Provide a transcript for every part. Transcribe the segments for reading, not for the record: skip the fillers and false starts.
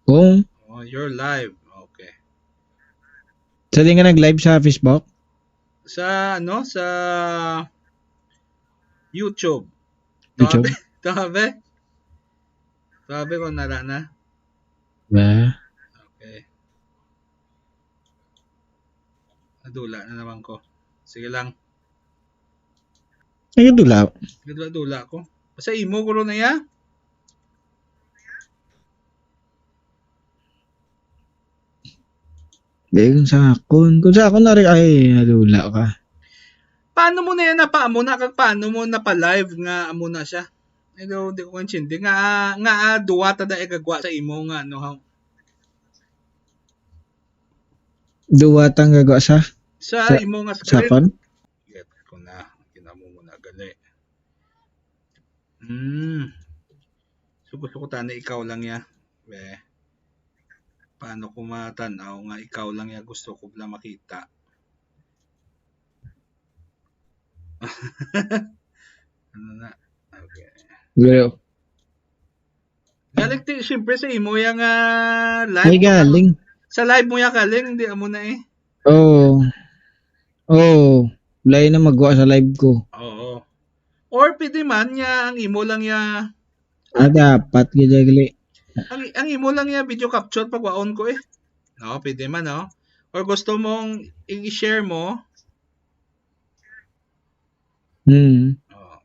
Kung Oh, you're live. Okay. sali nga nag-live sa Facebook? Sa sa YouTube. YouTube? Tabe. Tabe ko nara na. Ba? Okay. Nadula na naman ko. Sige lang. Ay, dula. Nadula ko. Basta imo ko na ya. Di, kung sa akon. Kung sa akon na rin, ay, nadula ka. Paano mo na yan napaamo na kag paano mo na pa-live nga amo na siya? Pero di ko kansindi nga duwa ta da igagwa sa imo nga no ha. Duwa tang gagawa sa Sa imo nga sa screen. akon? Get ko na. Kinamo mo na gali. So gusto ko tani ikaw lang ya. Be. Paano ko matanaw nga ikaw lang ya gusto ko lang makita. Ano na? Okay. Pero, Galing ti siyempre sa imo yang live. ay, galing. Sa live mo ya galing, hindi amo na eh. Oo. Oo. Wala na magawa sa live ko. Oo. Or pwede man ya ang imo lang ya Dapat gali. ang imo lang ya video capture pag waon ko eh. No, pwede man no. Or gusto mong i-share mo. Oh.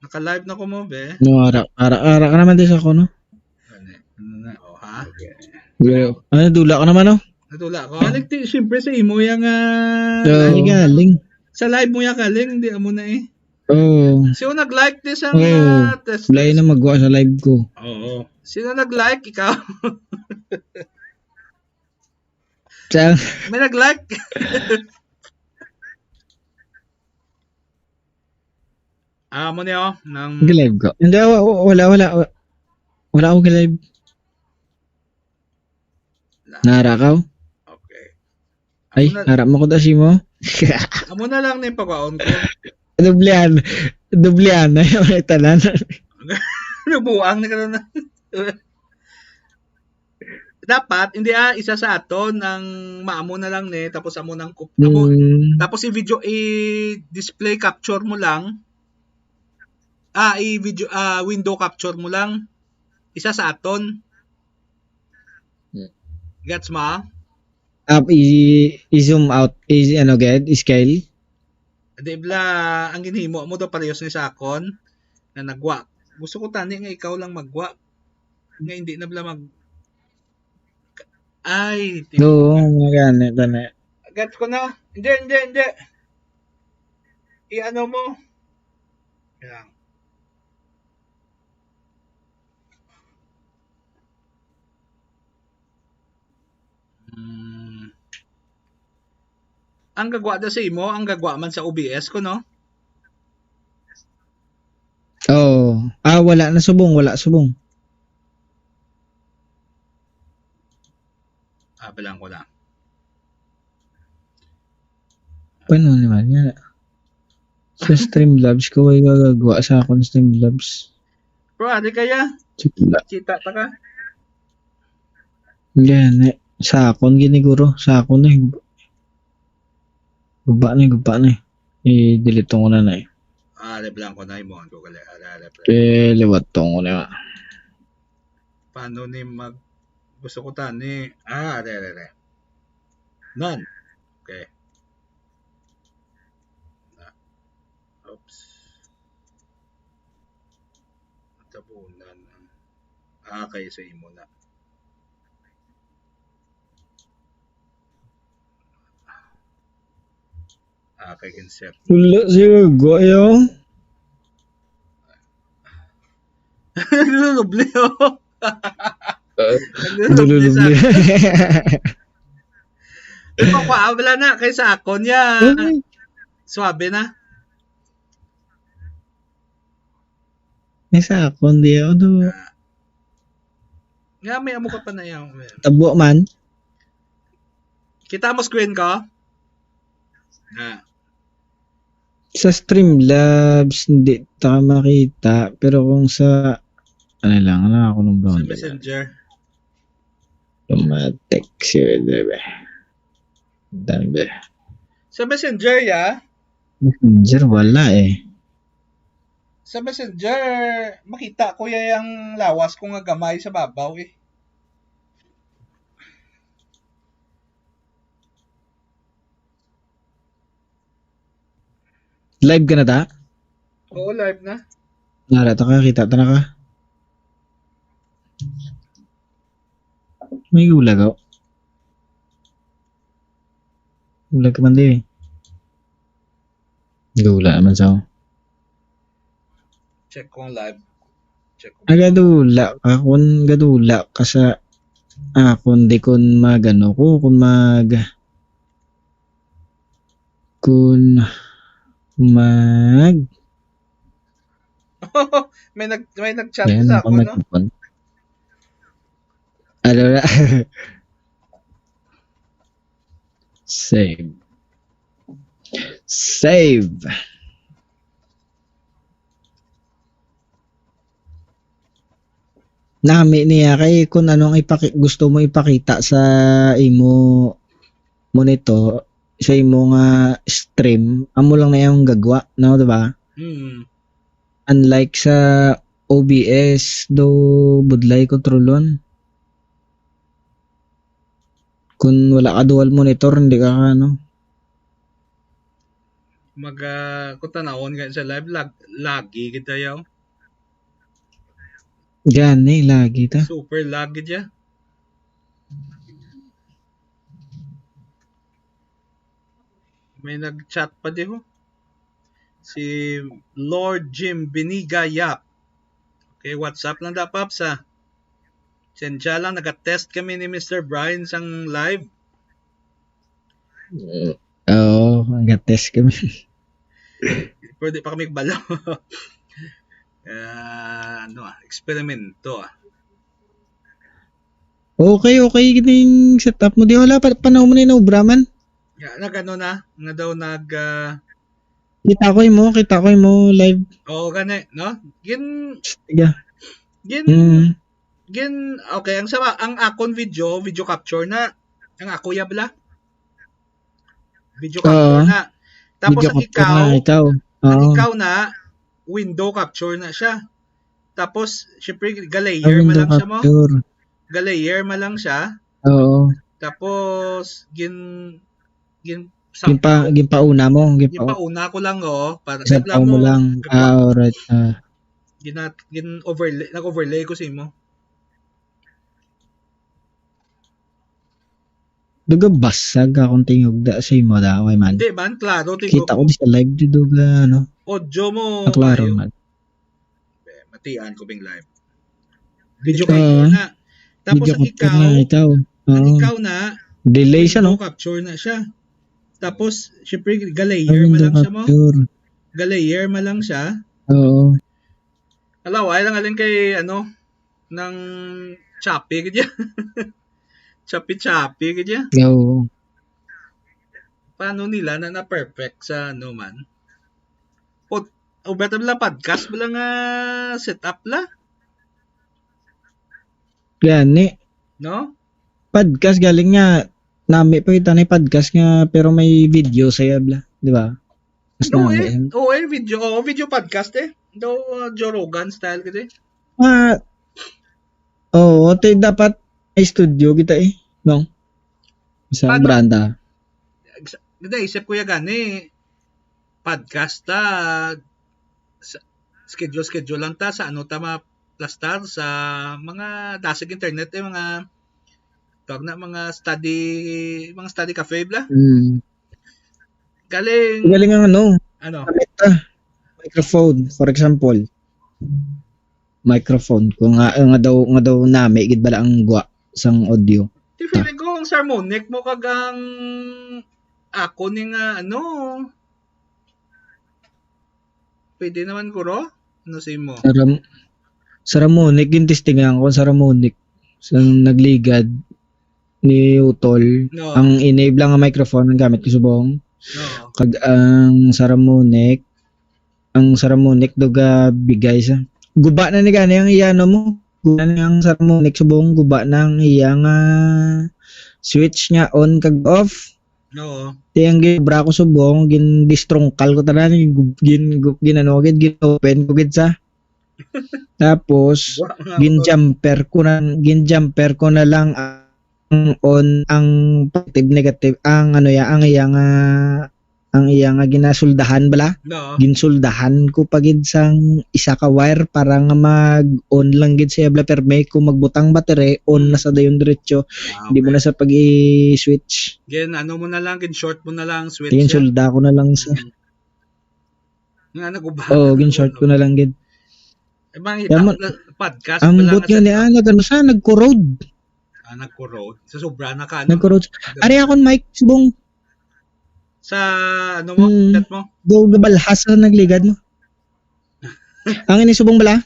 Naka-live na ko mo be. No, ara ka naman din sa ako, no? Ano na? Oh, ha? Okay. Pero, ano, dula ka naman, no? Natula ko. Galing ti siyempre sa imo yang Ay, galing. sa live mo ya galing, hindi amo na eh. Oo. Sino nag-like this ang test? Wala na magawa sa live ko. Oo. Sino nag-like? Ikaw? May nag-like? Mo niyo nang Live ko. Hindi, wala ako live. Narakaw? Okay. Ay, harap mo ko si mo. Amo na lang ni pagwaon ko. Dublian na yung tanan. Nubuang na karon na. Dapat hindi isa sa aton ang maamo na lang ni tapos amo nang tapos i-video i-display capture mo lang. I-video window capture mo lang. Isa sa aton. Gets mo? I-zoom out. Scale. Di bla, ang ginhimo mo daw parehas ni sa akon na nagwa. Gusto ko tani nga ikaw lang magwa. Nga hindi na bla mag ay, Oo, magana tana. Gets ko na. Hindi. I-ano mo. Yan. Ang gagwa da sa imo, ang gagwa man sa OBS ko, no? Oo. Wala na subong. Wala subong. Bilang ko lang. Paano naman yan? Sa Streamlabs ko ay gagawa sa akong Streamlabs. Bro, adi kaya? Kita ta ka? Yan, sa akon giniguro. Sa akon eh. Guba na eh. I-delete ko na eh. Bilang ko na mo. Liwat ko na. Paano ni gusto ko tani. None. Okay. Oops. Tabunan. Kayo sa imo na. Kay concept. Wala siya goyo. Nalulubli oh. Nalulubli. Wala na kay sa akon ya. Swabe na. Sa akon di ako. Nga may amo ka pa na yan. Tabo man. Kita mo screen ko? Sa Streamlabs, hindi ta makita. Pero kung sa, ano ako ng brown. Sa Messenger. Tumatext yun, diba? Dami. Sa Messenger, ya. Messenger, wala eh. Sa Messenger, makita ko yung lawas ko nga gamay sa babaw eh. Live ka na ta? Oo, live na. Narata ka, kita ta na ka. May ulag ako. Ulag ka man di eh. Gula naman sa ako. Check ko ang live. Check ko. Gadula ka kun gadula ka sa kun di kun magano ko kun may nag-chat ayan, sa ako, no? Ano na? Save. Nami niya kay kung anong gusto mo ipakita sa imo monitor sa imo nga stream, amo lang na yung gagwa, no, diba? Unlike sa OBS do budlay kontrolon. Kung wala ka dual monitor, hindi ka ano. Kung tanawon ka sa live, lagi kita yaw. Gani, lagi ta. Super lagi dya. May nag-chat pa di ho. Si Lord Jim Benigayap. Okay, WhatsApp lang da, Paps, ha? Sensya lang, nag-test kami ni Mr. Brian sang live. Oo, nag-test kami. Pwede pa kami balaw. Eksperimento. Okay, gining setup mo. Di wala, panahon mo na yung ubraman. Nag-ano na? Nga daw Kita ko mo live. Oo, gani, no? Okay, ang akon video capture na. Ang ako yabla. Video capture na. Tapos ang ikaw na, window capture na siya. Tapos, syempre, galayer ma lang siya mo. Galayer ma lang siya. Oo. Tapos, gimpauna Gimpauna ko lang, para sa mo lang. Alright. Nag-overlay ko sa imo. Duga basag akong tingog da sa imo da, okay man. Hindi man, klaro tingog. Kita ko di sa live di duga ano. Audio mo. Klaro man. Matian ko bing live. Video capture na. Tapos ang ikaw na delay siya, no? Capture na siya. Tapos syempre galayer ma lang siya mo. Galayer ma lang siya. Oo. Ay lang alin kay ng choppy gadya. choppy gadya. Oo. Paano nila na perfect sa man? O better lang podcast mo lang setup la. Gani. No? Podcast galing nga nami pa kita na podcast nga pero may video sa bla, di ba? Video podcast eh. Daw Joe Rogan style kasi. Dapat may studio kita eh, no? Sa branda. Ganda isip ko ya gani podcast schedule lang ta sa plastar sa mga dasig internet mga tawag na mga study cafe bla. Galing ang microphone for example. Microphone kung nga daw nami gid bala ang gwa sang audio. Di feeling ko ang harmonic mo kagang ako ni nga pwede naman ko ro? Ano say mo? Sa harmonic, yung testingan ko sa harmonic. Sa nagligad ni Utol. No. Ang enable lang ang microphone ang gamit ko subong. No. Kag ang sa harmonic duga bigay sa. Guba na ni gani ang iyano mo. kunan ang harmonic subong guba ng iyang switch nga on kag off. Oo. Tiyang gibra ko subong gin distrongkal ko tanan gin open ko gid sa. Tapos gin jumper ko na lang ang on ang positive negative ang iyang ginasuldahan bala. No. Ginsuldahan ko pagid sang isa ka wire para nga mag-on lang gid siya bla pero may kung magbutang battery on na sa dayon diretso. Hindi mo na sa pag-i-switch. Gin ano mo na lang, gin short mo na lang switch. Gin sulda ko na lang sa. Nga nagubahan. Oh, gin short ko na lang gid. Ibang podcast ang pala bot nga ni nagano sa nagko-road. Nagko-road. Sa sobra na ka Nagko-road. Ari akon mic subong sa ano mo, set mo? Do gabalhas na nagligad mo. Ang ini subong bala?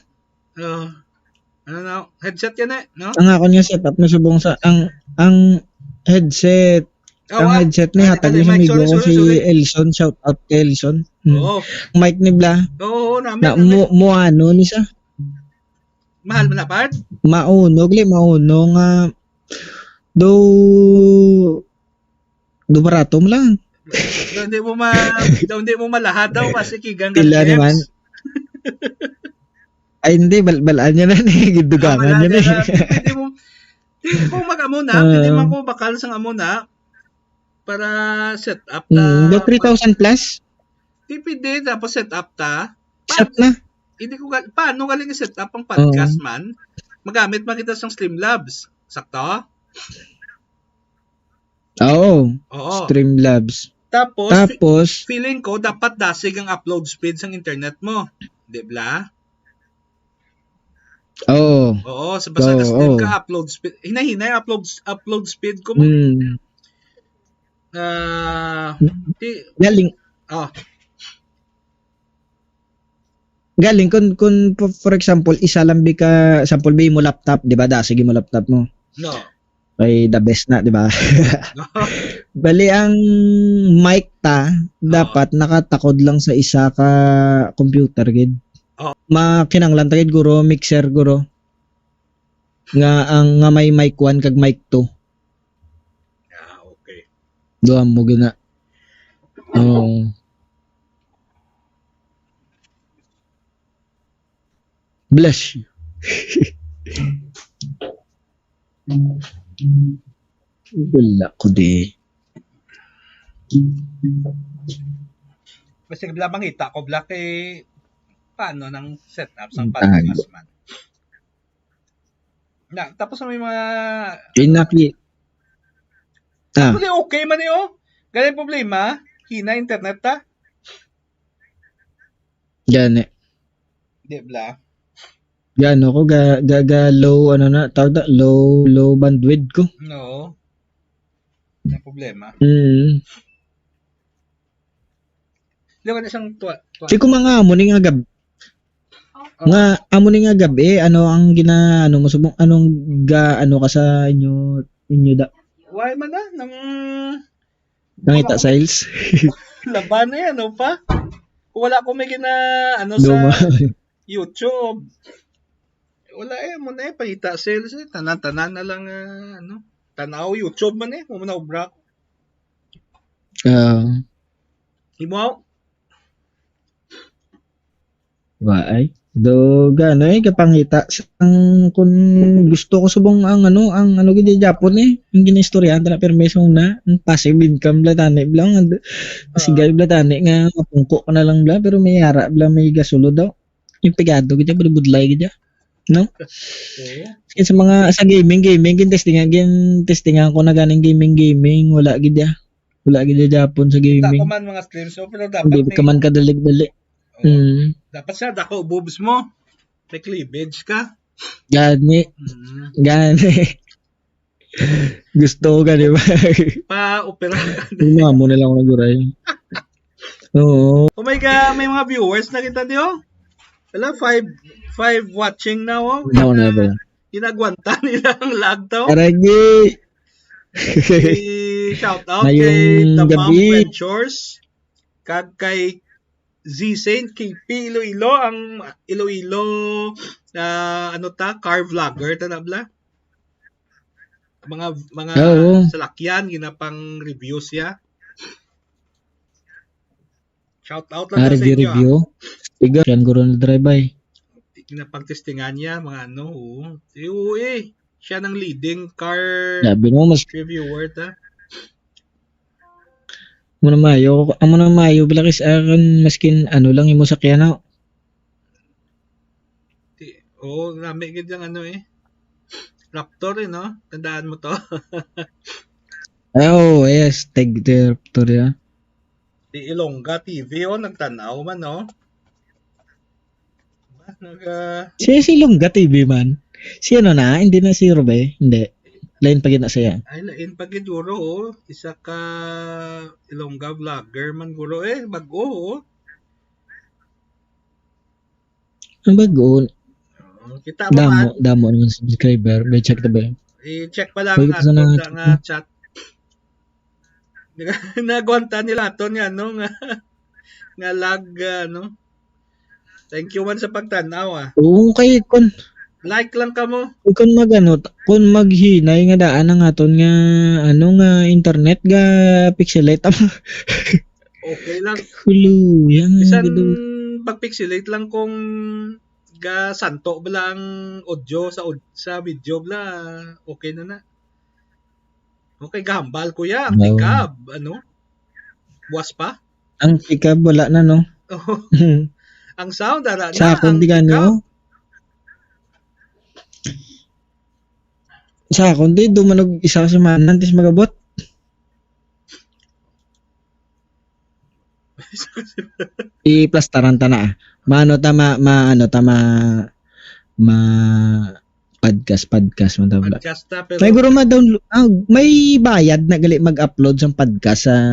Ano na, headset yan no? Ang ako niya setup na subong sa ang headset. Ang headset ni hatag ni sa amigo ko si Elson, shout out kay Elson. Oo. Mic ni bla. Oo, namin. Na mo ano ni sa? Mahal mo na part? Maunog nga do baratom lang. Hindi mo malahat daw kasi kigang tila naman. Ay hindi balaan niya na gidugangan niya na. Hindi mo mag-amuna, hindi man ko bakal sang amuna para set up ta. 3,000 plus? Depende tapos set up ta. Set na. Hindi ko paano galing i-set up ang podcast man? Magamit man kita sang Streamlabs. Sakto? Oo. Streamlabs. Tapos feeling ko dapat dasig ang upload speed sa internet mo. Di ba? Oo. Sa basta ka upload speed. Hinahinay upload speed ko mo. Galing kun for example isa lang ka sample ba mo laptop, di ba? Dasig mo laptop mo. No. Ay the best na, di ba? Bali ang mic dapat nakatakod lang sa isa ka computer gid. Makinanglan ta gid guro mixer guro. Nga may mic 1 kag mic 2. Okay. Duha mo gina. Bless you. Wala ko di. Kasi bla mangita ko bla kay paano nang setup sa podcast man. Tapos may mga okay man Galing problema, hina internet ta. Gani. Di bla. Gano ko low tawag low bandwidth ko. No. May problema. Lewan isang tuwa. Si ko mga amo ni nga gabi. Nga amo ni nga gabi ano ang mo subong anong ka sa inyo da. Why man nang nangita sales. Laban na yan pa. Kung wala ko may sa YouTube. Wala mo na pahita sales tanan na lang tanaw YouTube man mo na ubra. Imo Waay. Do gano kapangita ang kun gusto ko subong ang gid Japon ang ginistoryahan na permesong na ang passive income bla tani blang kasi gay bla tani nga mapungko ka na lang bla pero may yara bla may gasulo daw yung pigado gid budlay gid no sa mga sa gaming gin testingan ko na ganing gaming wala gid Japon sa gaming ta man mga streams pero dapat hindi ka man kadalig-dali. Dapat sa dako boobs mo. May cleavage ka. Gani. Gusto ko gani ba? Pa-opera. Mga mo na lang ako naguray. Oo. Oh my God, may mga viewers na kita diyo. Wala, 5 watching na No, never. Ginagwanta nila ang lag daw. Aragi. Shout out kay The Mom Ventures. Kag kay Z Saint KP Iloilo ang Iloilo car vlogger tanabla. Mga Oo. salakyan ginapang review siya. Shout out lang daw sa inyo. Review. Tiga yan guro na drive by. Ginapagtestingan niya mga siya ng leading car Sabi mo mas reviewer ta. mo na mayo bilakis akan maskin lang imo sakyan na. Nami gid yung Raptor no? Tandaan mo to. Yes, tag Raptor ya. Si Ilongga TV nagtanaw man no. Si Longga TV man. Si na, hindi na si Robe, hindi. Lain pa gina siya. Ay lain pa gid guro isa ka Ilongga vlogger man guro bago Ang bago. Kita mo man. Damo naman subscriber. May check ba? I-check pa lang nga chat. Nagwanta nila ato nga nga lag Thank you man sa pagtanaw Oo, kay kon like lang kamo. Kung kung maghinay nga daan ang aton nga nga internet ga pixelate Okay lang. Hulu, yan Bisan pag-pixelate lang kung ga santo bala ang audio sa video bala okay na. Okay, gahambal kuya ang pikab buwas pa. Ang pikab wala na no. Ang sound ara na sa akong di ganyo. Sa akong di dumanog isa ka semana antes magabot. I-plastaran ta na. Podcast man tabla. Podcast ta pero May guro ma-download. May bayad na gali mag-upload sa podcast sa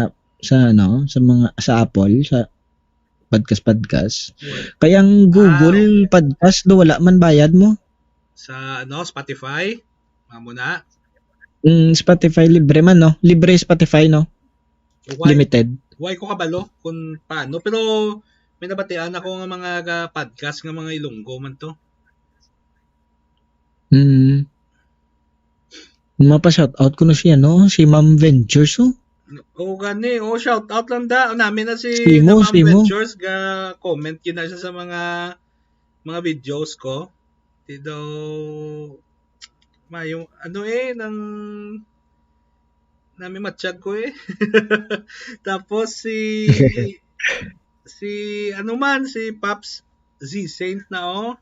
sa Apple sa podcast. Kaya ang Google Podcast do wala man bayad mo. Sa Spotify, mamo na. Spotify libre man no. Libre Spotify no. Limited. Why ko kabalo kung paano pero may nabatian ako nga mga podcast nga mga Ilonggo man to. Mapa-shout out ko na siya no, si Ma'am Ventures gani. Shout out lang da. Namin na si Ma'am Ventures ga comment kina siya sa mga videos ko. Dito yung nang namin matsyag ko Tapos si si Pops Z Saint na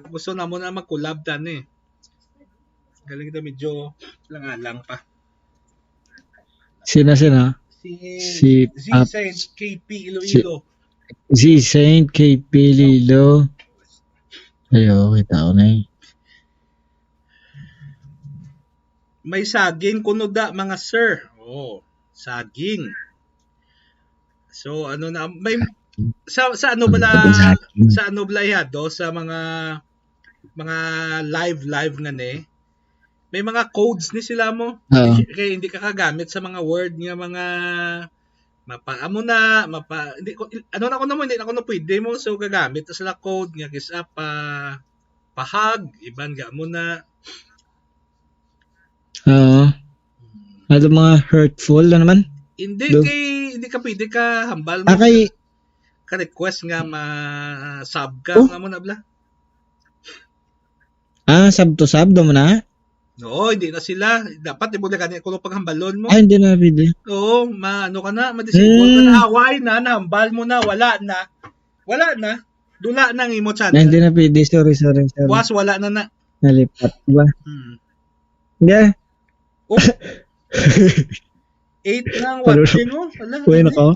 gusto na mo na mag-collab dan galing na medyo lang pa. Sina? Si Z Saint KP Iloilo. Z Saint KP Iloilo. Ayo, kita ko na May saging kuno da mga sir. Saging. So may sa bala yado sa mga live nga may mga codes ni sila mo. Kaya hindi ka kagamit sa mga word nga mga mapaamo na hindi ko hindi na ko na pwede mo so gagamit sila code nga kisa pahag iban ga mo na mga hurtful na naman hindi ka pwede ka hambal mo ka request nga sub ka nga mo na bla sub to sub do mo na. Oo, hindi na sila. Dapat ibuli ka kung paghambalon mo. Hindi na pwede. Oo, ka na, ma-disable ka na, haway na, nahambal mo na, wala na. Dula na ang imo channel. Hindi na pwede, sorry. Buwas, wala na. Nalipat ba? Yeah. 8 nang watching mo. Uy, nako.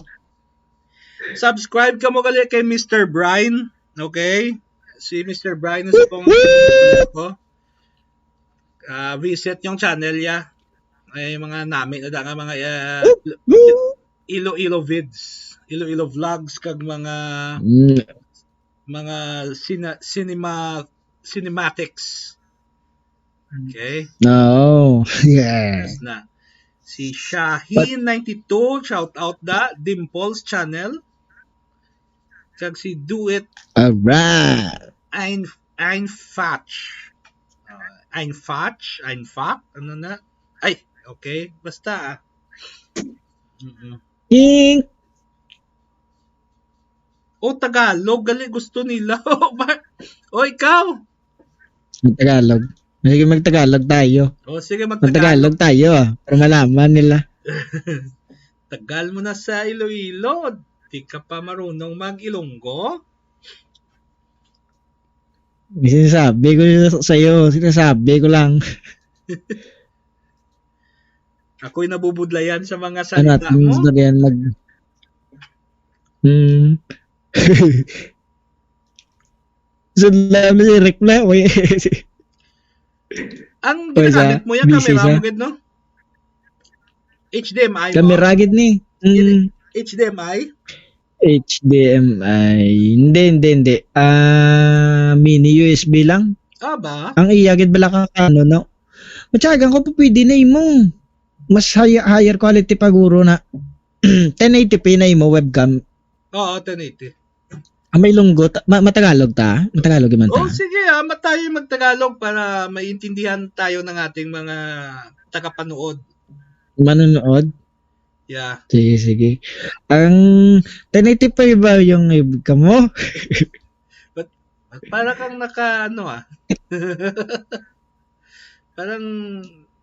Subscribe ka mo kay Mr. Brian. Okay? Si Mr. Brian sa kong ko. Visit yung channel ya. Ay mga namin nga mga Iloilo vids, Iloilo vlogs kag mga cinematics. Okay? No. Yeah. Yes na. Si Shahin92 shout out da Dimples channel. Kag si Do It Alright. Einfach. Einfach? Ano na? Ay, okay. Basta Mm-mm. Ink! Tagalog. Gali, gusto nila. Ikaw. Tagalog. Sige, mag-Tagalog tayo. Sige, Mag-Tagalog tayo, para malaman nila. Tagal mo na sa Iloilo. Di ka pa marunong mag-Ilonggo? Sinasabi ko sa'yo. Sinasabi ko lang. Ako'y nabubudlayan sa mga Ano salita mo. na yan Sundan mo si Rick na. Ang ginagamit mo yan, busy camera siya. mo gid, no? HDMI mo? Camera gid ni. HDMI? HDMI. Hindi. Mini USB lang. Ba? Ang iyagid bala ka ano, no? Matyagan ko po pwede na mo. Mas higher quality paguro na. 1080p na mo webcam. Oo, 1080. May lunggot. Matagalog ta? Matagalog man ta? Sige, tayo magtagalog para maintindihan tayo ng ating mga tagapanood. Manonood? Yeah. Sige. Ang 1080p ba yung webcam mo? Para kang parang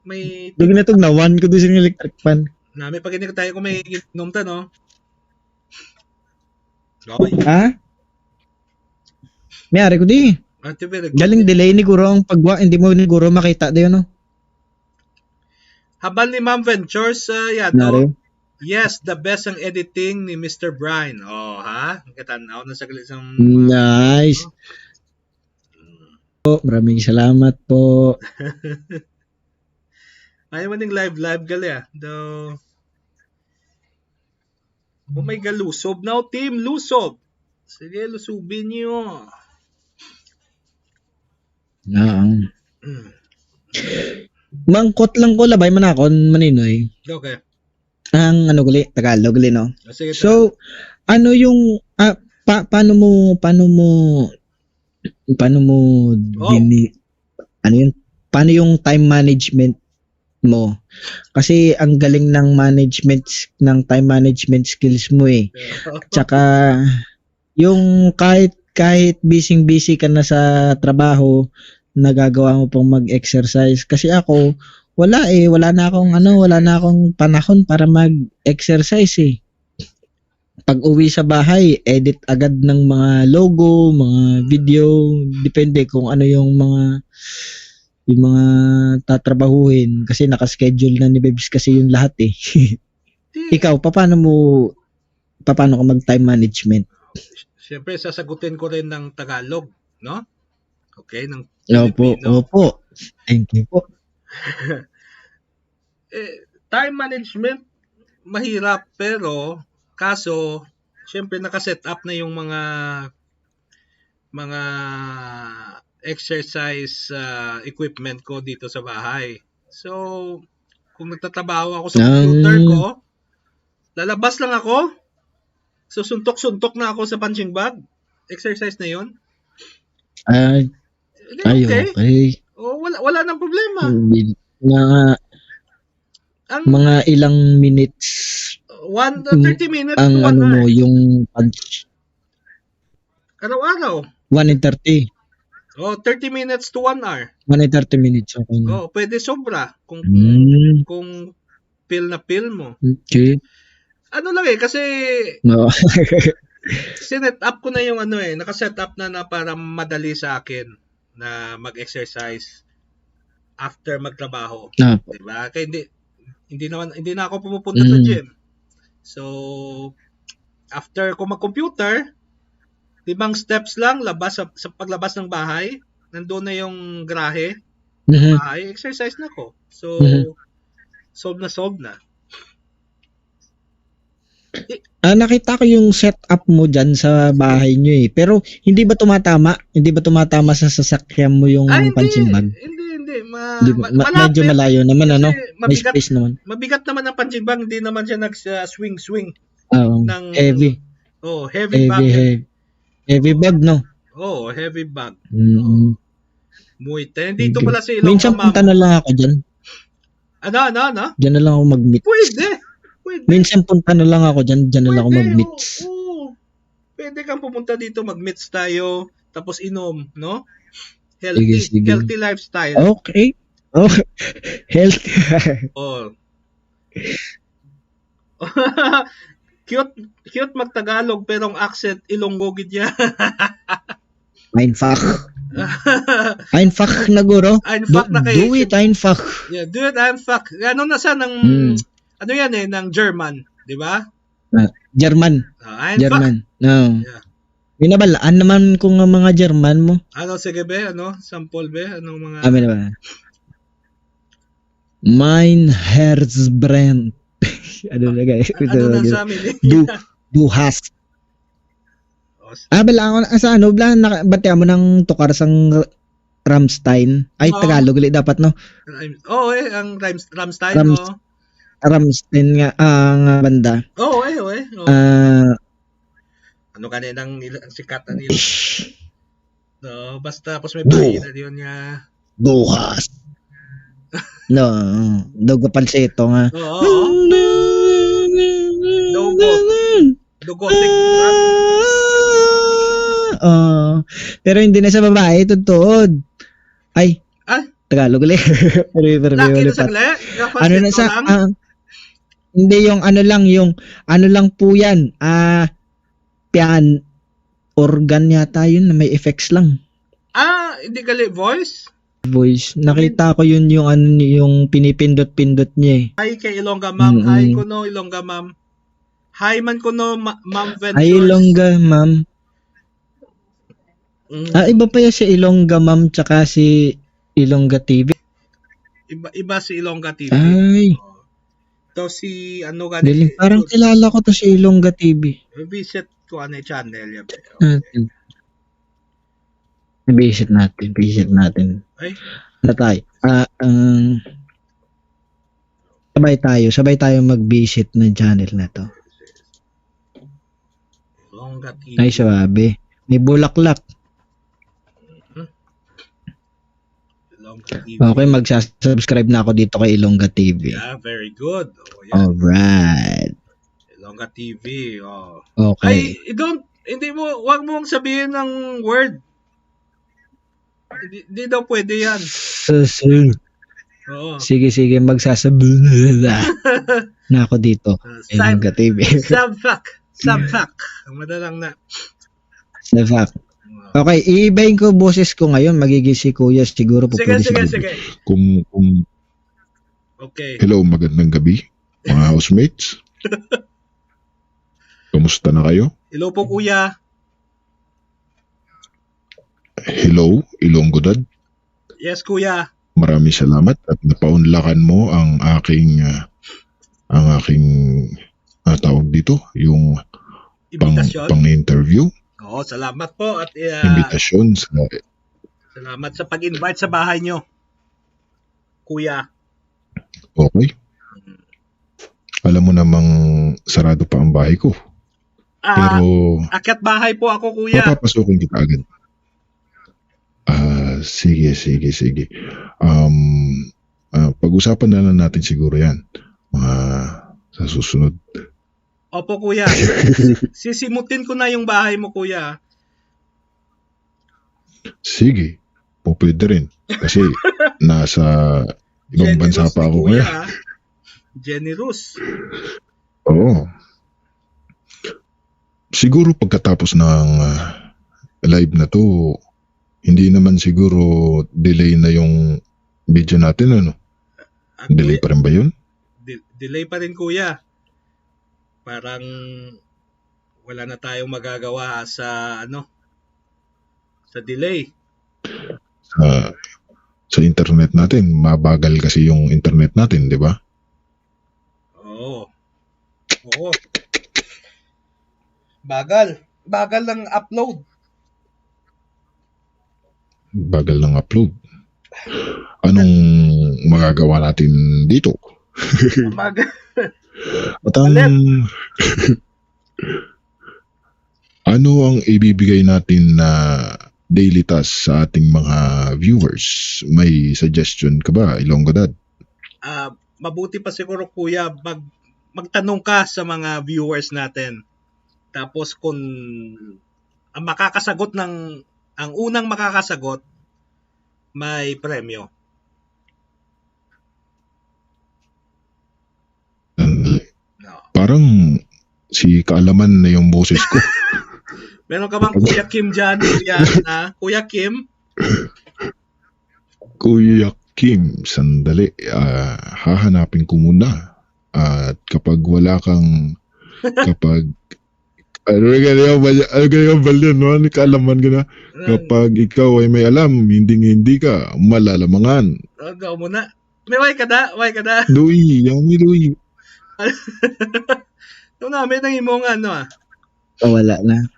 may... Dugin na itong nawan ko doon sa electric fan. May pakinig tayo kung may inom ta, no? Okay. Ha? Mayari ko di. Galing delay ni Guro ang pagwa. Hindi mo ni Guro makita diyo, no? Habang ni Ma'am Ventures, Nari. yes, the best ang editing ni Mr. Brian. Ha? Katanaw na sa kalisang... Nice. Maraming salamat po. Ayaw mo live gali may galusob now, team lusob. Sige, lusubin nyo. Mangkot lang ko labay man ako maninoy. Okay. Ang Tagalog gali, no? Sige, so, ano yung paano mo paano yung time management mo? Kasi ang galing ng time management skills mo eh. Tsaka yung kahit busy ka na sa trabaho, nagagawa mo pong mag-exercise. Kasi ako wala na akong panahon para mag-exercise eh. Pag-uwi sa bahay, edit agad ng mga logo, mga video, depende kung ano yung mga tatrabahuhin kasi naka-schedule na ni Bebs kasi yung lahat eh. Ikaw, paano ka mag-time management? Siyempre, sasagutin ko rin ng Tagalog, no? Okay, ng Filipino. Opo. Thank you po. Time management, mahirap pero kaso, siyempre nakaset up na yung mga exercise equipment ko dito sa bahay. So, kung nagtatrabaho ako sa computer ko, lalabas lang ako, susuntok-suntok na ako sa punching bag. Exercise na yun. Okay. Wala nang problema. Mga ilang minutes 30 minutes ang to 1 hour. mo yung punch Araw-araw. 1:30. 30 minutes to 1 hour. 1:30 minutes. Okay. Pwede sobra kung feel mo. Okay. Ano lang kasi sinet up ko na yung nakaset up na para madali sa akin na mag-exercise after magtrabaho. Diba? Kaya hindi na ako pumupunta sa gym. So, after ko mag-computer, 5 steps lang sa paglabas ng bahay, nandoon na yung grahe. Bahay, exercise na ko. So, solve na. Nakita ko yung setup mo dyan sa bahay nyo eh. Pero hindi ba tumatama? Hindi ba tumatama sa sasakyan mo yung punching bag? Hindi. Medyo malayo naman, ano? May space naman. Mabigat naman ang punching bag. Hindi naman siya nag-swing. Heavy. Heavy bag. Heavy bag, no? Oh, heavy bag. Mm. Muay Thai. Dito Okay. pala sa Ilongga, Minsan punta ma'am. na lang ako dyan. Ano? Dyan na lang ako mag-meet. Pwede. Minsan punta na lang ako dyan. Dyan na lang ako mag-meet. Oo. Pwede kang pumunta dito, mag-meets tayo, tapos inom, no? Sige. Healthy lifestyle. Okay. Healthy. Oh. Cute magtagalog pero ang accent Ilonggo gid niya. Einfach na guro. Einfach na kayo. Do it, einfach. Yeah, do it einfach. Ano na sa ng ano yan ng German, di ba? German. Einfach. German. No. Yeah. Binabalaan naman kung ang mga German mo. Ano sige be? Ano? Sample be? Anong mga Amin ba? Mein Herzbrand. Ano na guys? ano na sa amin? Du hast. Bala ako sa ano, bati mo ng tukar sang Rammstein. Ay, Tagalog ulit dapat, no? ang Rammstein, no? Rammstein nga, ang banda. Oh. Ano kaninang sikat na nila? No, basta tapos may pahinan yun nga. Du hast. No, Dogo Palseto nga. Oo. Dugo. Pero hindi na sa babae, totoo. Ay, Tagalog ulit. pero Laki na sagli? Ano na sa, hindi yung ano lang po yan, pian, organ yata yun na may effects lang. Hindi gali voice? Nakita ko yun yung pinipindot-pindot niya eh. Hi kay Ilongga ma'am. Hi kuno Ilongga ma'am. Hi man kuno ma'am Ventures. Hi Ilongga ma'am. Iba pa yan si Ilongga ma'am tsaka si Ilongga TV. Iba si Ilongga TV. Ay. To si ano gani. Parang kilala ko to si Ilongga TV. Visit ko channel yan. Okay. Visit natin. Ay. Tayo. Sabay tayo mag-visit ng channel na to. Ilongga TV. Ay, sabi. May bulaklak. Ilongga TV. Okay, magsasubscribe na ako dito kay Ilongga TV. Yeah, very good. Alright. Ilongga TV. Okay. Wag mong sabihin ng word. Hindi daw pwede yan. Oo. Sige, magsasabi na ako dito. Ilongga TV. Subfac. Madalang na. Subfac. Okay, iibahin ko boses ko ngayon. Magiging si Kuya siguro po. Sige. Okay. Hello, magandang gabi mga housemates. Kamusta na kayo? Hello po Kuya. Hello, Ilonggo Dad. Yes Kuya. Maraming salamat at napaunlakan mo ang aking tawag dito, yung pang-interview. Oo, salamat po at Imbitasyon. salamat sa pag-invite sa bahay nyo. Kuya. Okay. Alam mo namang sarado pa ang bahay ko. Pero akyat bahay po ako Kuya. papapasukin kita agad. Sige. Pag-usapan na lang natin siguro yan. Sa susunod. Opo Kuya. Sisimutin ko na yung bahay mo Kuya. Sige. Pwede rin. Kasi nasa ibang bansa pa ako Kuya. kaya. Generous. Oo. Siguro pagkatapos ng live na to, hindi naman siguro delay na yung video natin, ano? Delay pa rin ba yun? Delay pa rin Kuya. Parang wala na tayong magagawa sa delay. Sa internet natin, mabagal kasi yung internet natin, di ba? Oo. Bagal ng upload. Bagal ng upload. Anong magagawa natin dito? At Ano ang ibibigay natin na daily task sa ating mga viewers? May suggestion ka ba, Ilonggo Dad? Mabuti pa siguro kuya magtanong ka sa mga viewers natin. Tapos kung ang unang makakasagot may premyo. No. Parang si Kaalaman na yung boses ko. Meron ka bang Kuya Kim dyan? Kuya Kim? Kuya Kim, sandali. Hahanapin ko muna. At kapag wala kang ano ganyan ba yan, no? Ano kaalaman ka na? Kapag ikaw ay may alam, hindi ka malalamangan. Gaw mo na. May way ka da? Louie, yung Louie. Ito namin ang imong Wala na.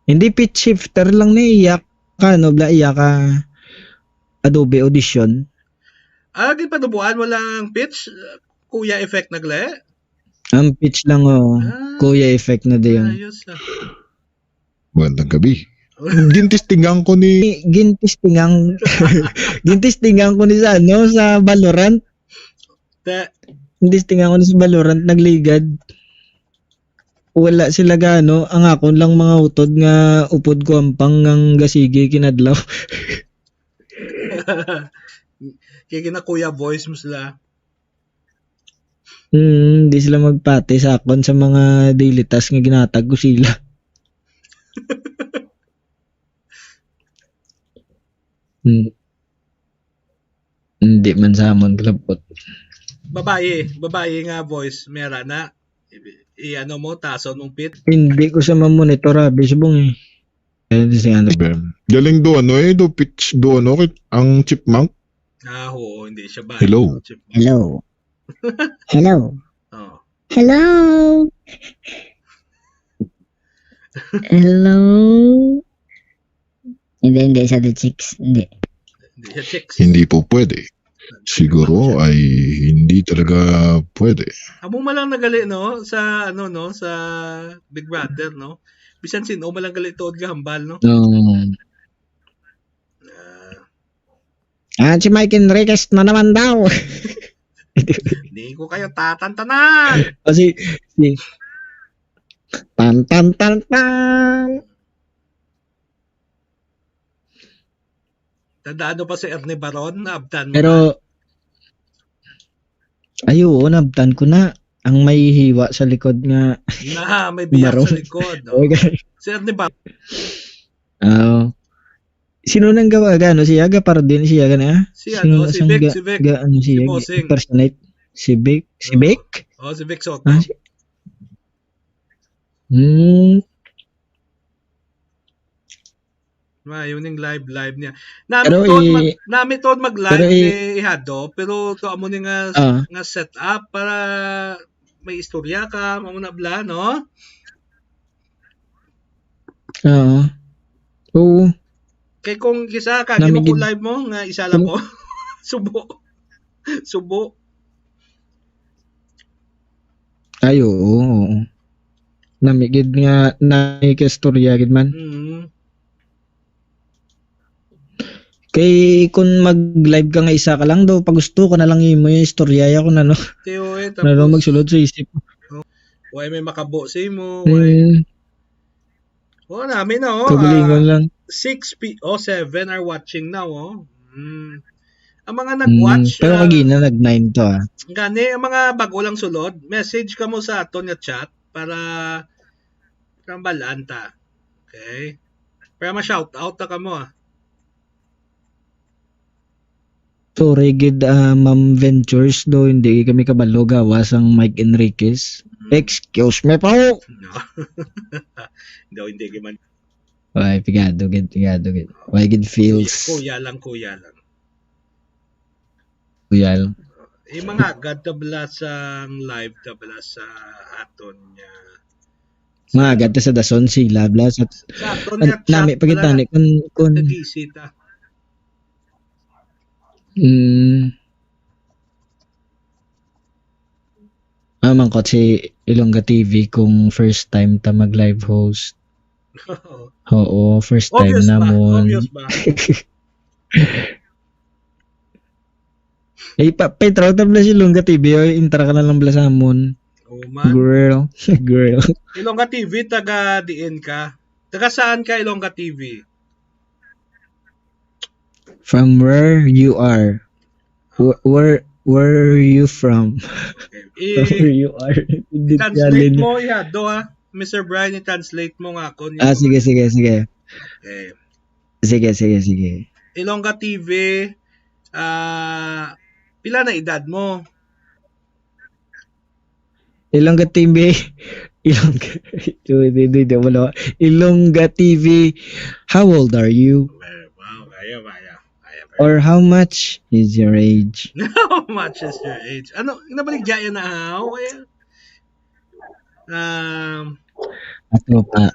Hindi pitch shifter lang na iyak ka, no? Iyak ka Adobe Audition. Agad panubuan, walang pitch? Kuya effect nagle? Ang pitch lang, Kuya effect na din. Ayos Magandang gabi. Gintistingan ko ni Gintistingan ko ni sa Valorant. Gintistingan ko ni sa Valorant, nagligad. Wala sila ang akon lang mga utod nga upod ko ampang ng gasigi kinadlaw. Kaya kina kuya voice mo sila. Hindi sila magpati sa akon sa mga daily task nga ginatag ko sila. Hindi man sa amon kalapot. Babae nga voice, mera na. I-ano mo, taso mong pit. Hindi ko sa mamonitor subong Galing do pitch ang chipmunk. Oo, hindi siya ba? Hello. Hello. Oh. Hello. Hello. Hindi sa the chicks. Hindi siya chicks. Hindi po pwede. Siguro ay hindi talaga pwede. Amo malang nagali sa sa Big Brother bisan sino malang gali tuod nga hambal si Mike Enriquez na naman daw. Hindi ko kayo tatantanan. Kasi tan. Tandaan pa si Ernie Baron, naabdan mo. Pero nabtan ko na. Ang may hiwa sa likod nga. May biyak Baron. sa likod. Si Ernie Baron. Sino nang gawa siya para din siya na? Si Vic. Siya Bossing. Impersonate si Vic. Si Vic? Si Vic Soto. Yun yung live niya. Nami to mag-live ni Ihado, pero to amo ni nga set up para may istorya ka, mamuna bla, no? Oo. Kay kung kisa ka, ginuko live mo, nga isa lang ko. Subo. Ay, oo. Namigid nga naikistorya gid man. Kay kung mag-live ka nga isa ka lang daw, pag gusto ko na lang imo yung istorya ko na tapos magsulod sa isip. Why may makabo sa imo? Namin Kagalingon lang. 7 are watching now, Ang mga nag-watch, pero kagina nag-9 to, Gani, ang mga bago lang sulod, message ka mo sa aton nga chat para kambalaan ta. Okay? Para ma-shout out ta ka mo, Sorry, gid Ma'am Ventures do hindi kami kabalo gawas ang Mike Enriquez. Excuse me po. No. Hindi man. Ay, pigado gid. Why gid feels. Kuya lang. Yung mga agad tabla sa live tabla sa aton niya. Mga agad sa dason sila bla sa aton niya. Nami pagitani kun nagisita. Mangkot si Ilongga TV kung first time ta mag live host. Oo, first time Obvious ba? namon. Obvious ba? Petro, tabla si Lunga TV, oy, intra ka na lang bala sa amon. Oo man. Girl. Girl. Ilongga TV, taga diin ka. Taga saan ka, Ilongga TV? From where you are. Where are you from? Where you are. Hindi I-translate galing. mo, ihado Mr. Brian, i-translate mo nga ako. Sige. Okay. Sige. Ilongga TV, pila na edad mo? Ilongga TV. Ilongga TV. How old are you? Wow, kaya. Or how much is your age? How much is your age? Ano, nabaligya na how? Ato pa.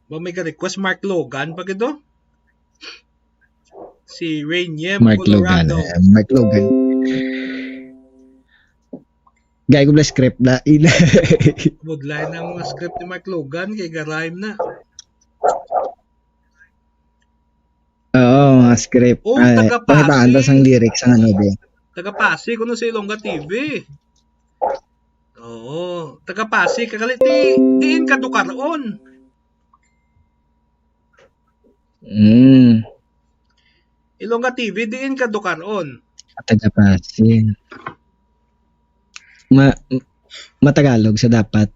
Ba may ka-request Mark Logan pag ito? Si Rainier Mark Logan. Colorado. Mark Logan. Gaya ko bala script na. Budlay ng mga script ni Mark Logan kay Garime na. Oo, mga script. Oh, taga-Pasig. Pagkatandas ang lyrics ang ano ba? Taga-Pasig, kuno si Ilongga TV. Oo, taga-Pasig. Kakaliti, diin ka dukaroon. Ilongga TV, diin ka dukaroon. Taga-Pasig. Matagalog sa dapat.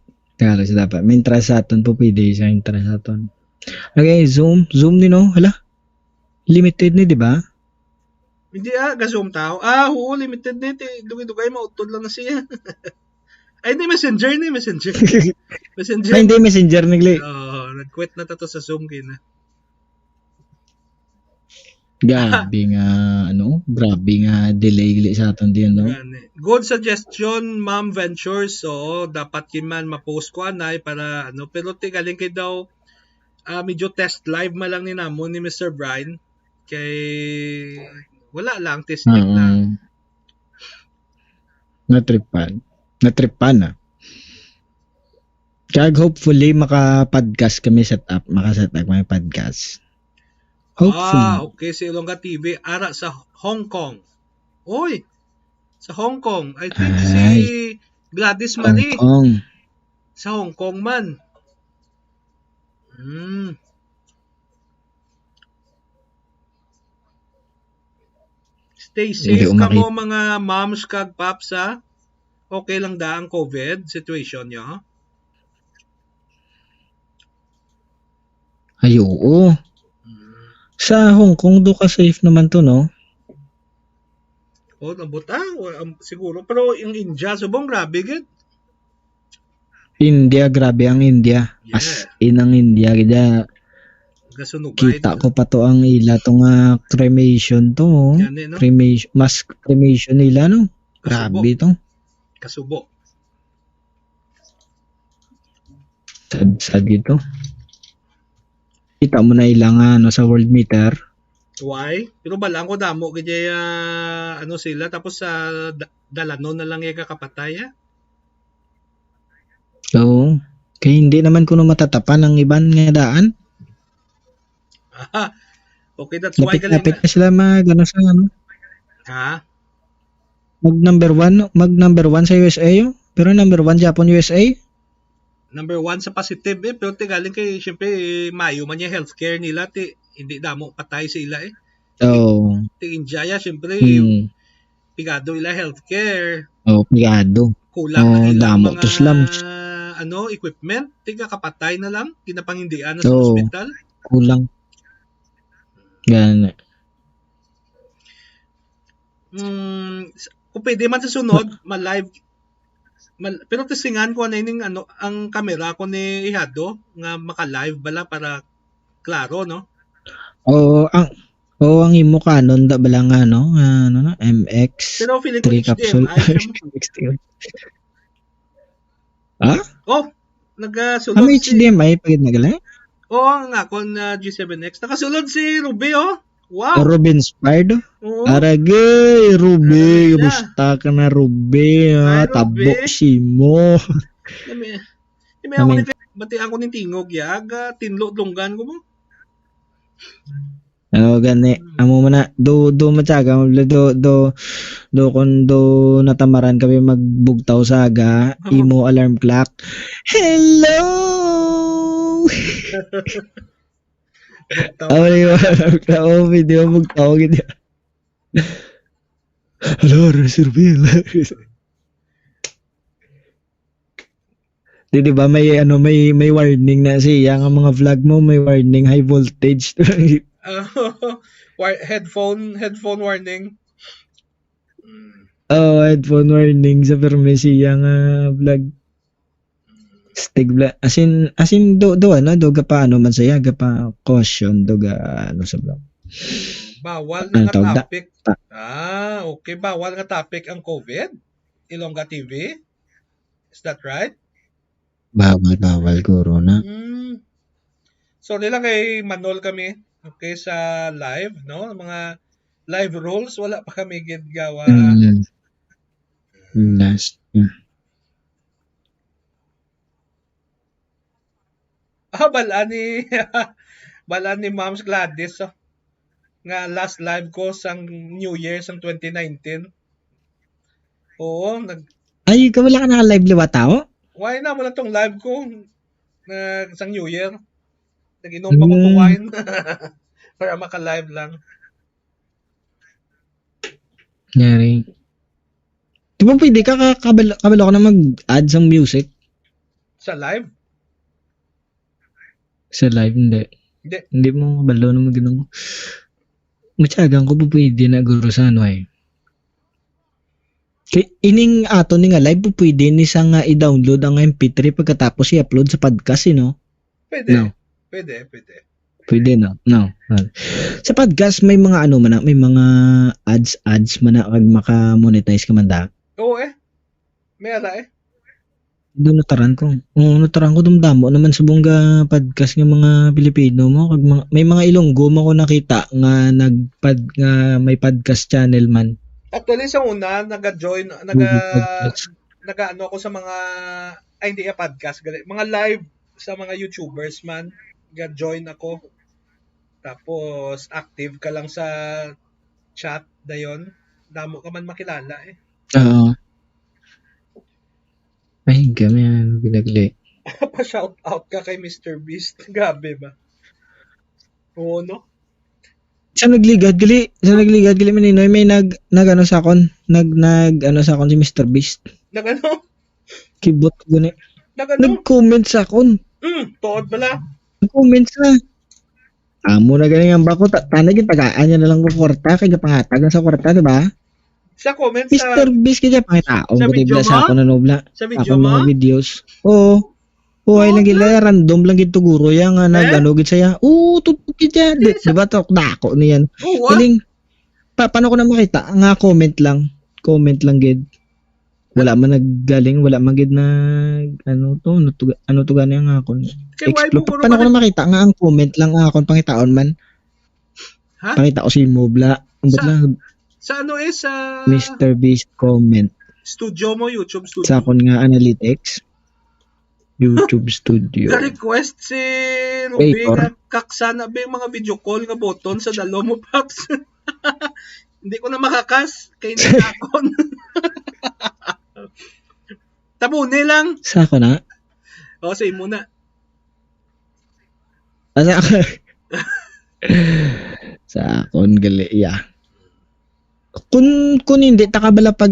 May intrasaton po pwede sa intrasaton. Okay, Zoom ni no? Hala? Limited ni, di ba? Hindi ga-zoom tao. Oo, limited na ito. Dugay-dugay, mautod lang na siya. Ay, hindi, messenger. Messenger. Ay, hindi, messenger nagli. Nag-quit na tato sa Zoom kina. Grabe nga delay sa aton din, no? Good suggestion, Ma'am Ventures. So, dapat kiman ma-post ko anay para pero galing kay daw medyo test live malang ni namon ni Mr. Brian. Kay wala lang, test live lang. Natripan na. Kaya hopefully maka-podcast kami set up may podcast. Hopefully. Okay, si Ilongga TV ara sa Hong Kong. Oy, sa Hong Kong. I think si Gladys Marie. Sa Hong Kong man. Stay safe kamo mga moms kag paps Okay lang da ang COVID situation nyo? Ay, oo. Sa Hong Kong do ka safe naman to, no? Nabuta. Siguro. Pero yung India, subong grabe gid. India, grabe ang India. Yeah. As in ang India. Kaya kita ko pa to ang ila to nga cremation to. No? Mass cremation nila, no? Grabe to. Kasubo. Sad ito. Kita mo na ilang sa world meter. Why? Pero balang ko damo kaya sila tapos sa dalanon na lang yung kakapatay. Oo. Kaya hindi naman kuno matatapan ang iban nga daan. Okay, that's why lapit na sila sa mag number one sa USA pero number 1 Japan USA. Number 1 sa positive pero galing kay syempre mayo man yung healthcare nila hindi damo patay sila India syempre pigado ila healthcare. Pigado. Kulang na ilang mga slums. Equipment tiga kapatay na lang kinapangindian na sa hospital. Kulang. Gan. Kung pwede man sa sunod, ma-live. Pero testingan ko ang camera ko ni Ihado nga maka-live bala para klaro, no? ang imo Canon da bala nga MX. Pero feeling ko HDMI. Nagasulod may HDMI pagid nagala? Nga kon G7X. Nakasulod si Ruby, Wow. Ruby inspired? Aragay, Ruby. Gusta ka na, Ruby. Tabok si mo. May ako Amin. ni bati ako ni tingog yaga tinlo lunggan ko mo. Gani. Amo mo na, do matyaga, do kung natamaran kami magbugtaw sa aga, imo alarm clock. Hello! Bugtaw. Amo alarm clock, video bugtaw, gini. Hello, reserve. Di ba may warning na siya ang mga vlog mo, may warning high voltage. Headphone warning. Headphone warning sa permesiya nga vlog. Stig vlog. As in do ga pa ano man saya, ga pa caution do ga ano sa vlog. Bawal Ano nga tawag da? topic. Okay. Bawal nga topic ang COVID. Ilongga TV. Is that right? Bawal corona. Sorry lang kay Manol kami. Okay, sa live, no? Mga live rules, wala pa kami gawa. Last. Balaan ni Moms Gladys. Oh. Nga last live ko sang New Year, sang 2019. Oo, Ay, wala ka naka-live liwa tao? why na mo lang tong live ko sang New Year. Nag-inom pa ko ng wine. Para maka-live lang. Ngari. Di ba pwede ka kabalo ka na mag-add sang music? Sa live? Sa live, hindi. Hindi mo kabalo na mag-inom. Matyagang ko po pwede na guro sa ano eh. Ining ato ni nga live po pwede ni sa nga i-download ang MP3 pagkatapos i-upload sa podcast, no? Pwede. No. Pwede. Pwede no. Sa podcast may mga ano man na, may mga ads man na kag maka-monetize ka man da. Oo may ala Doon nataran ko. Nataran ko dumdamo naman sa bongga podcast ng mga Pilipino mo kag may mga Ilonggo mo ko nakita nga may podcast channel man. Actually sa una naga-join naga-ano ako sa mga hindi podcast, mga live sa mga YouTubers man. Ga-join ako. Tapos active ka lang sa chat dayon. Damo ka man makilala eh. Oo. Ay, ganyan binagli. Pa-shout out ka kay Mr. Beast. Gabi ba? Oo, no? Sa nagligad gali maninoy may nag-ano sa akon, nag-ano sa akon si Mr. Beast. Nag-ano? Kibot guni. Nag-ano? Nag-comment sa akon. Tuod pala. Nag-comment sa. Amo na galing ang bako tanay yung tagaan niya na lang ko kwarta kaya pangatag sa kwarta, di ba? Sa comment sa Mr. Beast kaya pangitaon sa ko video dibla mo? sa ako na nobla. Sa Ako video mo? mga videos. Oo. Ay lang gila random lang gid tuguro ya nga nagano gid saya. Tutok gid yan. Di ba tok dako niyan. Oo, Galing. Paano ko na makita? Nga comment lang gid. Wala man naggaling, wala man gid na ano to gani ang akon. Kay why mo Explore. Paano ko na makita nga ang comment lang ang akon pangitaon man? Ha? Pangita ko si Mobla. Ambot Sa- lang Sa ano sa Mr. Beast comment studio mo, YouTube studio. sa akon nga analytics. YouTube Studio. Ka-request si Ruby Paper. nga kaksana ba yung mga video call nga button sa dalo mo, Paps? Hindi ko na makakas. Kaya hindi na akon. Tabuni lang. Sa ako na? O, say mo na. Sa ako. Sa akon gali, yeah. Kung hindi takabala pag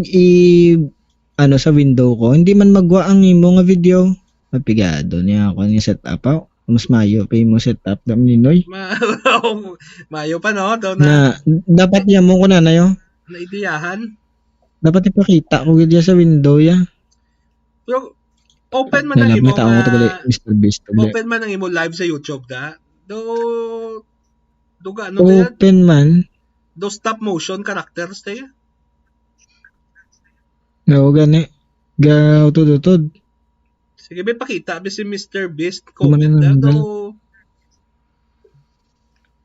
ano sa window ko, hindi man magwa ang imo nga video. Mapigado niya ako ni setup ako. Mas mayo pa yung setup na ninoy. Mayo pa no? Daw Na dapat niya mo ko na yo. Naidiyahan. Dapat ipakita ko gid sa window ya. Pero open man ang Nalap imo na taong ko gali Mr. Beast. open man ang imo live sa YouTube da. Do ga ano ba yan? Open man. Do stop motion characters tayo. No gani. Ga utod-utod. Sige, may pakita ba si Mr. Beast Kumain comment na na ng do.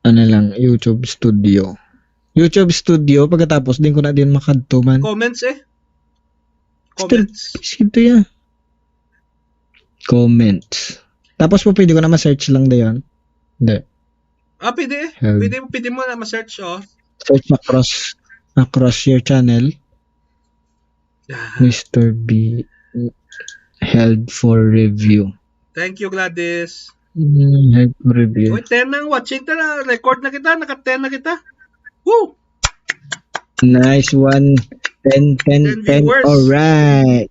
Ano lang YouTube Studio. YouTube Studio pagkatapos din ko na din makadto man. Comments eh. Still Comments. Sige ya. Comments. Tapos po pwede ko na ma-search lang dayon. Hindi. Pwede. Held. Pwede mo na ma-search, oh. Search across your channel. Mr. B held for review. Thank you, Gladys. Held for review. Uy, 10 na ang watching. Tara, record na kita. Naka-10 na kita. Woo! Nice one. 10 viewers. Alright.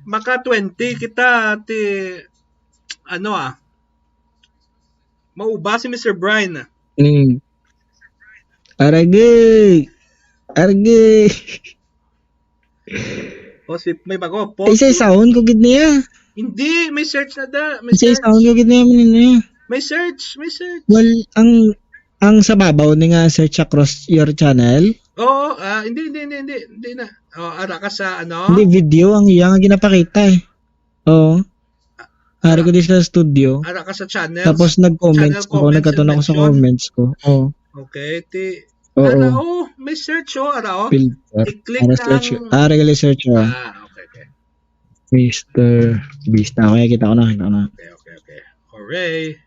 Maka 20 kita, ate. Mauba si Mr. Brian. Aragay. O, may bago. Paul. Isa sound ko gid niya. Hindi, may search na da. May Isa search. sound ko gid niya. May search. Well, ang sa babaw ni nga search across your channel. Oo, hindi na. Ara ka sa Hindi video ang iya nga ginapakita eh. Oo. Ari ko din sa studio. Ara ka sa channels. Tapos nag-comments Channel ko, comments nagkatuna ko sa and mention. comments ko. Oo. Okay, Oo. may search Filter. I-click Ara ng... search. Regular search. Okay. Mr. Beast. Okay, kita ko na. Okay. Hooray.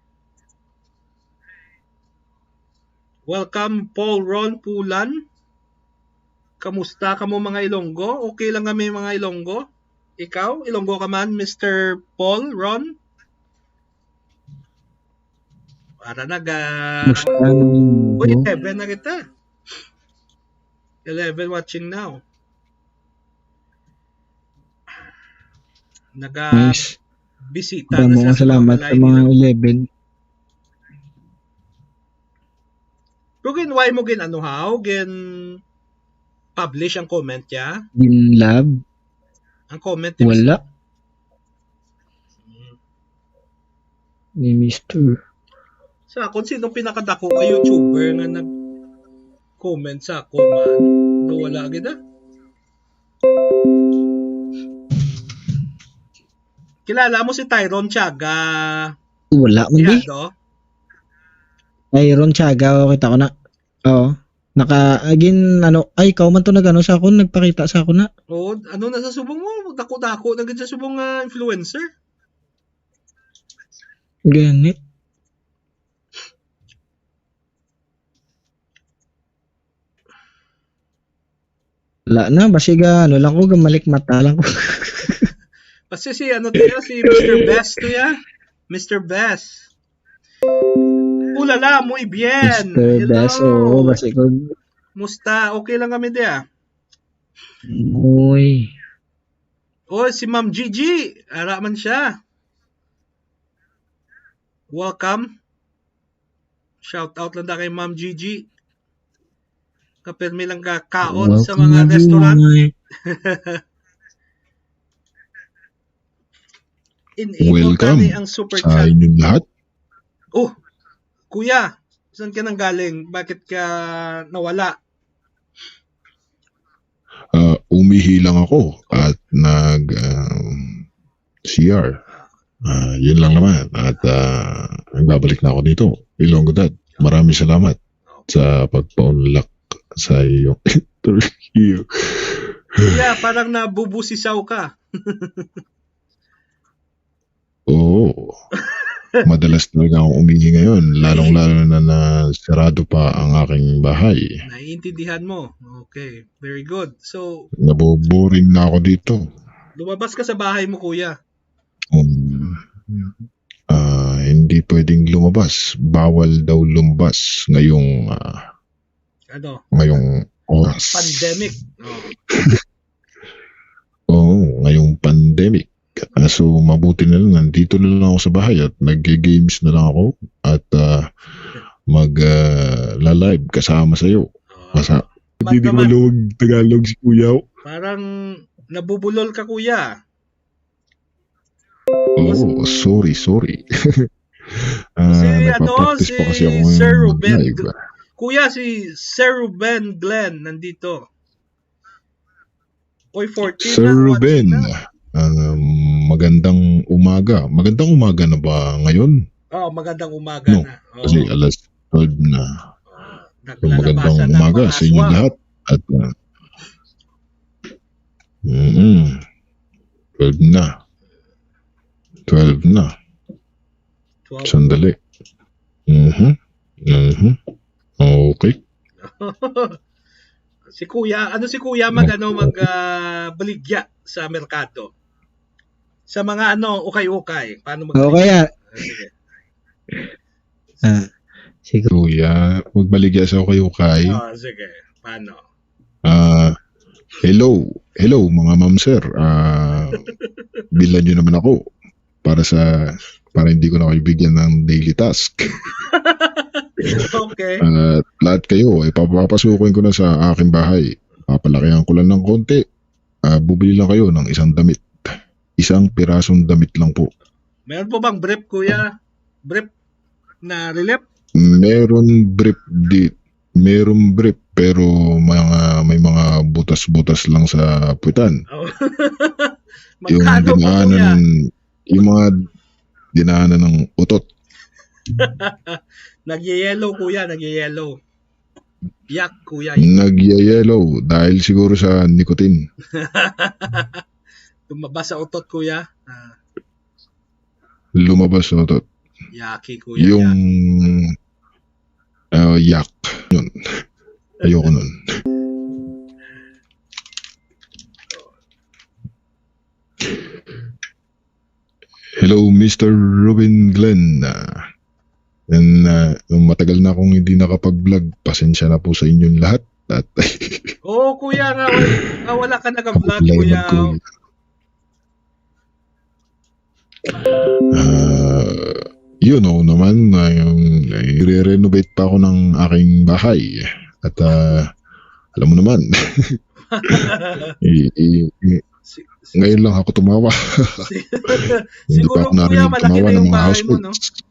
Welcome, Paul Ron Pulan. Kamusta ka mo mga Ilonggo? Okay lang kami mga Ilonggo? Ikaw, Ilonggo ka man, Mr. Paul Ron? Para Uy, 11 na kita. 11 watching now. Nice. Bisita Maraming salamat sa mga 11. Pero why mo gin publish ang comment niya? In lab? Ang comment niya? Wala. Ni Mr. Sa akon, sinong pinakadako ka YouTuber nga nag-comment sa ako, man? Wala agad Kilala mo si Tyrone Tiaga? Wala man di. Tyrone Tiaga, kita ko na. Oo. Ikaw man to sa ako, nagpakita sa ako na. Oo, na sa subong mo? Dako-dako, naging sa subong influencer? Ganit. Wala na, basiga, lang ko, gamalik mata lang ko. Kasi si Mr. Best to ya? Mr. Best. Ulala, muy bien. Mr. Best, oo, basiga. Musta? Okay lang kami dia. Uy. Si Ma'am Gigi. Ara man siya. Welcome. Shout out lang kay Ma'am Gigi. Kapirmi lang kaon sa mga restaurant. Welcome ang super sa chat. inyong lahat. Oh, kuya, saan ka nang galing? Bakit ka nawala? Umihi lang ako at CR. Yun lang naman. At nagbabalik na ako dito. Ilonggo Dad. Maraming salamat sa pagpaunlak sa iyong interview. Kuya, parang nabubusisaw ka. Oo. Madalas talaga akong umihi ngayon. Lalong-lalo na sarado pa ang aking bahay. Naiintindihan mo. Okay, very good. So, Naboboring na ako dito. lumabas ka sa bahay mo, kuya. Hindi pwedeng lumabas. Bawal daw lumabas ngayong oras. Pandemic. Ngayong pandemic. So mabuti na lang, nandito na lang ako sa bahay at nag-games na lang ako at mag-live kasama sa'yo. Hindi ko maluwag Tagalog si Kuya. Parang nabubulol ka, kuya. Sorry. Nagpa-practice pa kasi ako Sir ngayon Ruben. mag-live. Kuya, si Sir Ruben Glenn nandito. Oy, 14 Sir na, Ruben, magandang umaga. Magandang umaga na ba ngayon? Magandang umaga No, na. Kasi alas 12 na. So, magandang Naglalabasan ng umaga mga sa inyo aswang. lahat. At 12 na. 12 na. 12. Sandali. Okay. Si Kuya baligya sa merkado. Sa mga ukay-ukay. Paano Okay yan. Sige. Sige. Kuya, magbaligya sa ukay-ukay. Sige. Paano? Hello mga ma'am sir. Bilan nyo naman ako para hindi ko na kayo bigyan ng daily task. Okay. Lahat kayo ay papapasukin ko na sa aking bahay. Papalakihan ko lang ng konti. Bubili lang kayo ng isang damit. Isang pirasong damit lang po. Meron po bang brief, Kuya? Brief na relief? Meron brief pero may mga butas-butas lang sa puwitan. Yung Magkano po, Kuya? yung mga dinaanan ng utot. Nagyayellow, Kuya. Nagyayellow. Yak, Kuya. Nagyayellow dahil siguro sa nicotine. Lumabas sa utot, Kuya. Lumabas sa utot. Yaki, Kuya. Yung yak. Yun. Ayoko nun. Hello, Mr. Ruben Glenn. Matagal na akong hindi nakapag-vlog. Pasensya na po sa inyong lahat. At Oo, Kuya. Wala ka naka-vlog, Kuya. Kuya. Naman, i-renovate pa ako ng aking bahay. At alam mo naman, ngayon lang ako tumawa. Hindi pa Siguro, ako Kuya, narinig malaki tumawa na ng yung mga bahay mo, no? housemates.